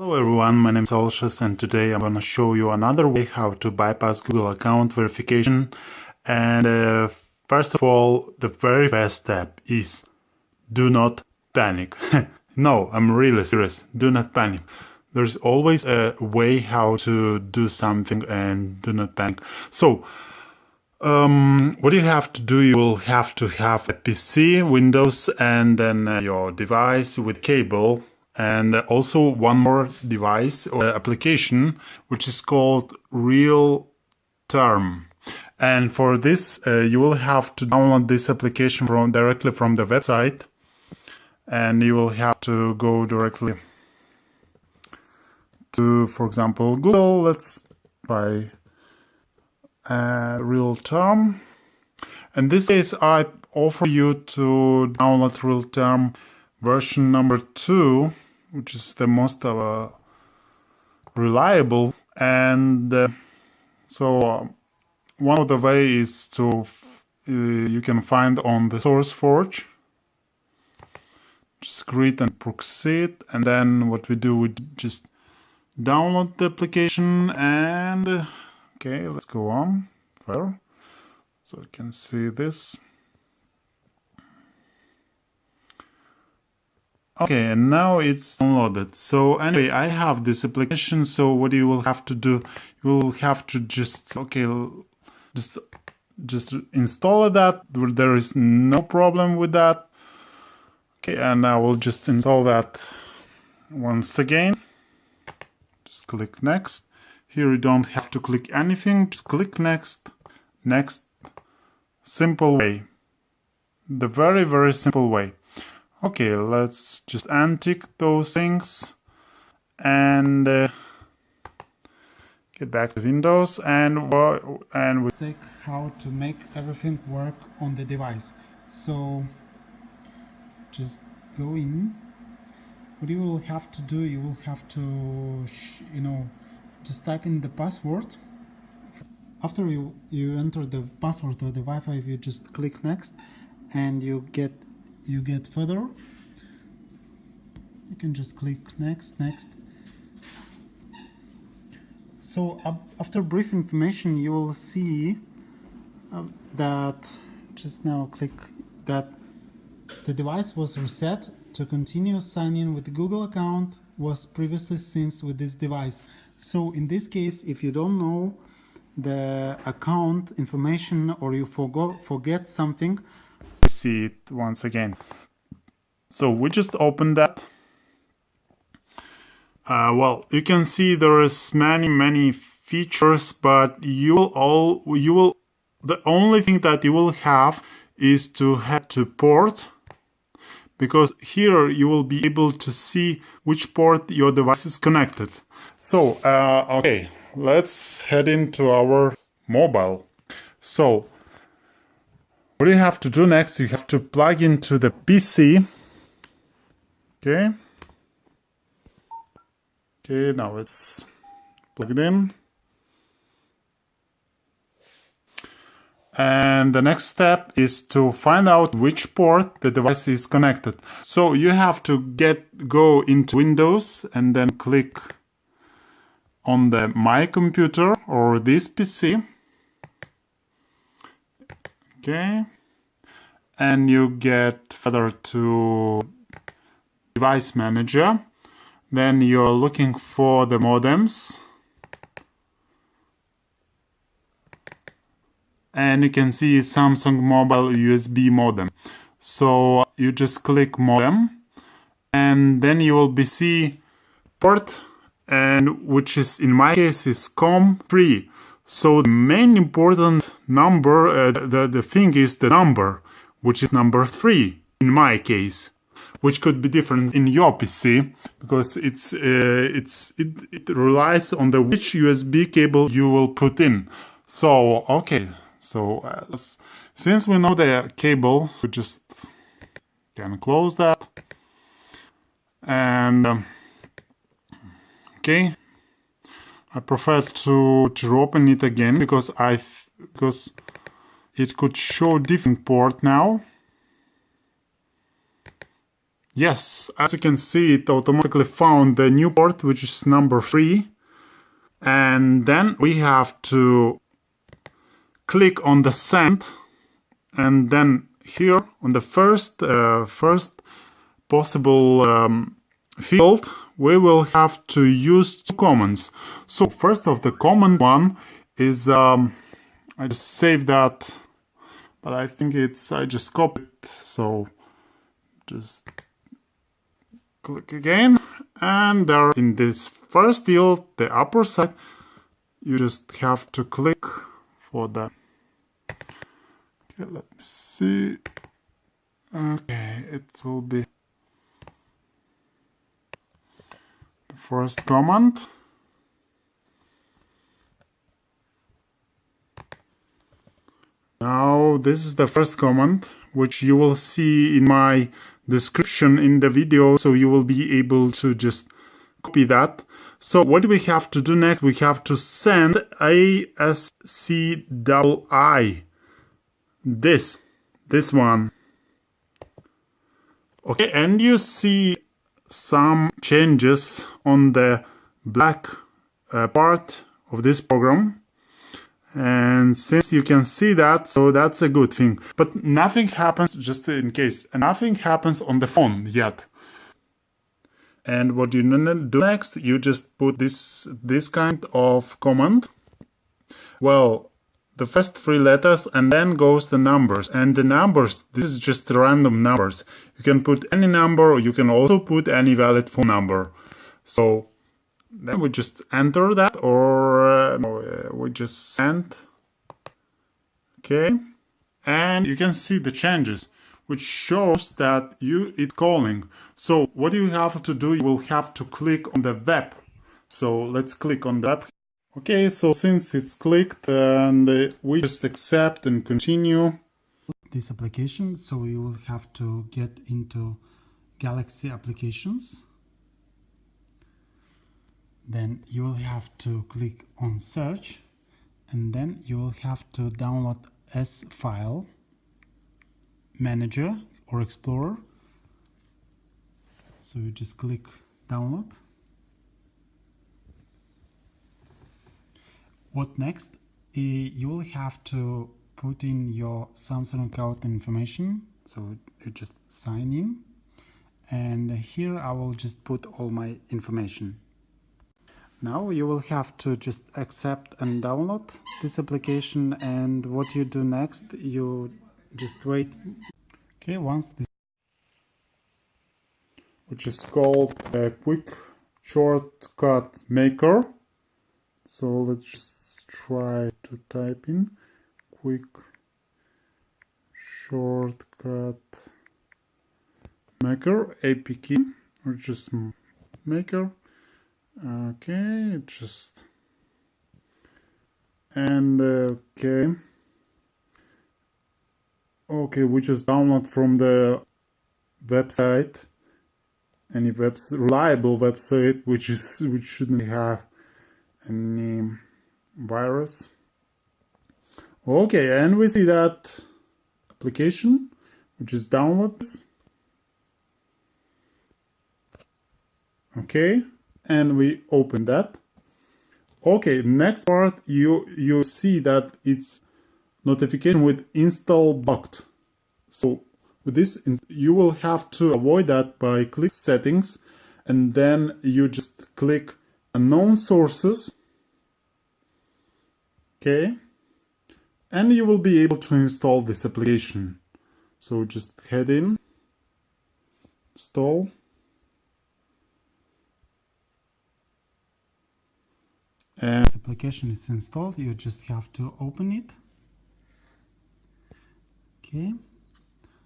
Hello everyone, my name is Olshas and today I'm going to show you another way how to bypass Google account verification. And first of all, the very first step is do not panic. No, I'm really serious. Do not panic. There's always a way how to do something and do not panic. So, what you have to do, you will have to have a PC, Windows, and then your device with cable. And also one more device or application, which is called Realterm. And for this, you will have to download this application directly from the website. And you will have to go directly to, for example, Google. Let's try Realterm. And this case, I offer you to download Realterm version number 2, which is the most reliable. And one of the way is to you can find on the SourceForge. Just create and proceed, and then what we do, we just download the application. And okay, let's go on further so you can see this. Okay, and now it's downloaded. So anyway, I have this application. So what you will have to do, you will have to just install that. There is no problem with that. Okay, and I will just install that once again. Just click next. Here you don't have to click anything. Just click next. Next. Simple way. The very, very simple way. Okay, let's just untick those things and get back to Windows and we check how to make everything work on the device. So just go in. What you will have to do, you will have to just type in the password. After you enter the password or the Wi-Fi, you just click next and you get further. You can just click next. So after brief information, you will see that just now click that the device was reset. To continue sign in with the Google account was previously synced with this device. So in this case, if you don't know the account information or you forget something, see it once again. So we just opened that. Well, you can see there is many features, but the only thing that you will have is to head to port, because here you will be able to see which port your device is connected. So okay, let's head into our mobile. So what you have to do next, you have to plug into the PC. Okay, now it's plugged in. And the next step is to find out which port the device is connected. So you have to go into Windows and then click on the My Computer or this PC. Okay, and you get further to Device Manager. Then you're looking for the modems. And you can see Samsung Mobile USB modem. So you just click modem, and then you will see port, and which is in my case is COM3. So the main important number, the thing is the number, which is number 3 in my case, which could be different in your PC, because it relies on which USB cable you will put in. So okay, so since we know the cable, we just can close that. And okay, I prefer to open it again because it could show different port now. Yes, as you can see, it automatically found the new port, which is number 3. And then we have to click on the send, and then here on the first possible field, we will have to use 2 commands. So first of the command one is I just saved that, but I think I just copied it, so just click again, and there in this first field, the upper side, you just have to click for that. Okay, let me see. Okay, it will be the first command. Now this is the first command, which you will see in my description in the video, so you will be able to just copy that. So what do we have to do next? We have to send ASCII, this one. Okay, and you see some changes on the black part of this program. And since you can see that, so that's a good thing. But nothing happens, just in case, nothing happens on the phone yet. And what you do next, you just put this kind of command. Well, the first 3 letters, and then goes the numbers. And the numbers, this is just random numbers. You can put any number, or you can also put any valid phone number. So then we just enter that, or we just send. Okay, and you can see the changes, which shows that it's calling. So what you have to do, you will have to click on the web. So let's click on that. Okay, so since it's clicked, and we just accept and continue this application, so you will have to get into Galaxy applications. Then you will have to click on search, and then you will have to download S file manager or explorer. So you just click download. What next? You will have to put in your Samsung account information. So you just sign in, and here I will just put all my information. Now you will have to just accept and download this application, and what you do next, you just wait. Okay, once this, which is called a QuickShortcutMaker. So let's just try to type in QuickShortcutMaker APK, or just maker. Okay, just and okay, we just download from the website, any reliable website, which shouldn't have any virus. Okay, and we see that application, which is downloads. Okay, and we open that. Okay, next part, you see that it's notification with install blocked. So with this, you will have to avoid that by click settings, and then you just click unknown sources. Okay, and you will be able to install this application. So just head in, install. And this application is installed, you just have to open it. Okay,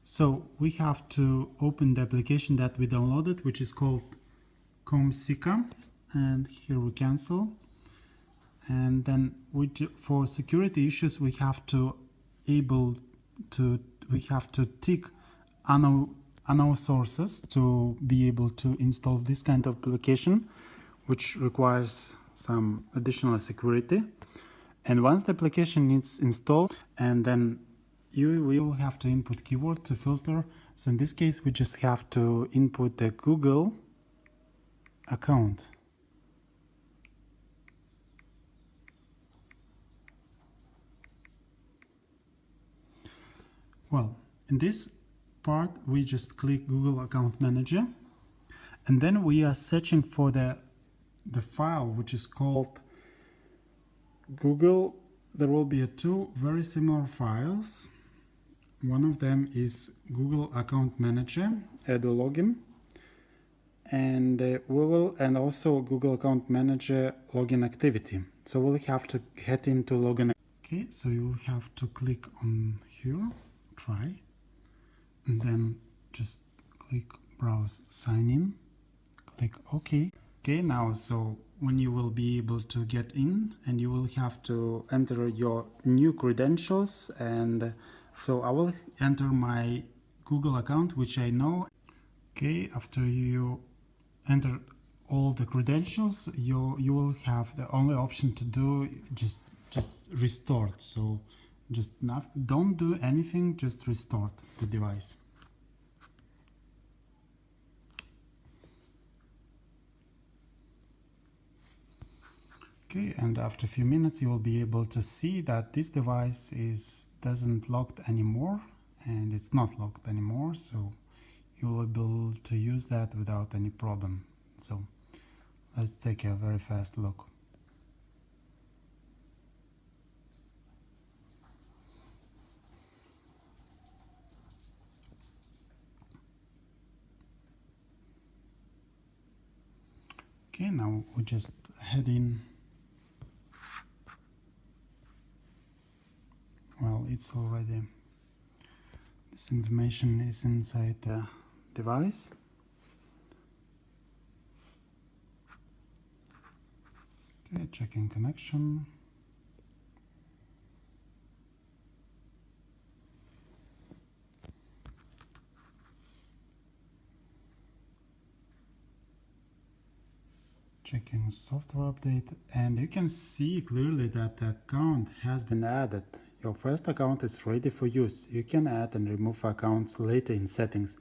so we have to open the application that we downloaded, which is called Comsika, and here we cancel. And then for security issues, we have to tick unknown sources to be able to install this kind of application, which requires some additional security. And once the application is installed, and then we will have to input keyword to filter. So in this case, we just have to input the Google account. Well, in this part, we just click Google Account Manager, and then we are searching for the file which is called Google. There will be two very similar files. One of them is Google Account Manager, add a login, and also Google Account Manager login activity. So we'll have to head into login. Okay, so you'll have to click on here, try, and then just click browse sign in, click OK. Okay, now so when you will be able to get in, and you will have to enter your new credentials, and so I will enter my Google account, which I know. Okay, after you enter all the credentials, you will have the only option to do just restore. So don't do anything, just restore the device. Okay, and after a few minutes you will be able to see that this device doesn't locked anymore, and it's not locked anymore, so you will be able to use that without any problem. So let's take a very fast look. Okay, now we just head in. Well, it's already, this information is inside the device. Okay, checking connection. Checking software update, and you can see clearly that the account has been added. Your first account is ready for use. You can add and remove accounts later in settings.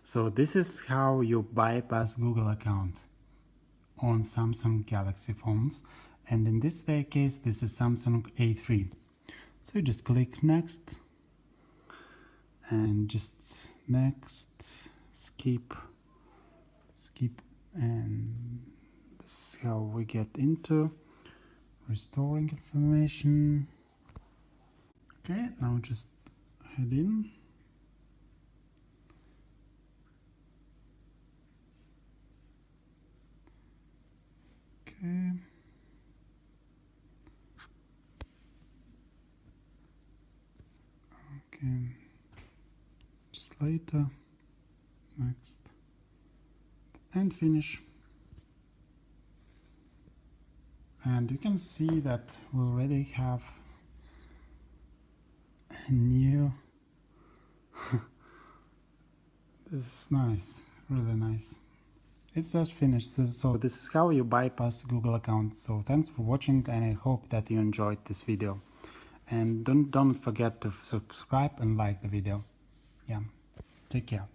So this is how you bypass Google account on Samsung Galaxy phones. And in this case, this is Samsung A3. So you just click next, and just next, skip, and this is how we get into restoring information. Okay, now just head in. Okay. Okay. Just later. Next. And finish. And you can see that we already have a new this is nice, really nice. It's just finished. So this is how you bypass Google account. So thanks for watching, and I hope that you enjoyed this video, and don't forget to subscribe and like the video. Yeah, take care.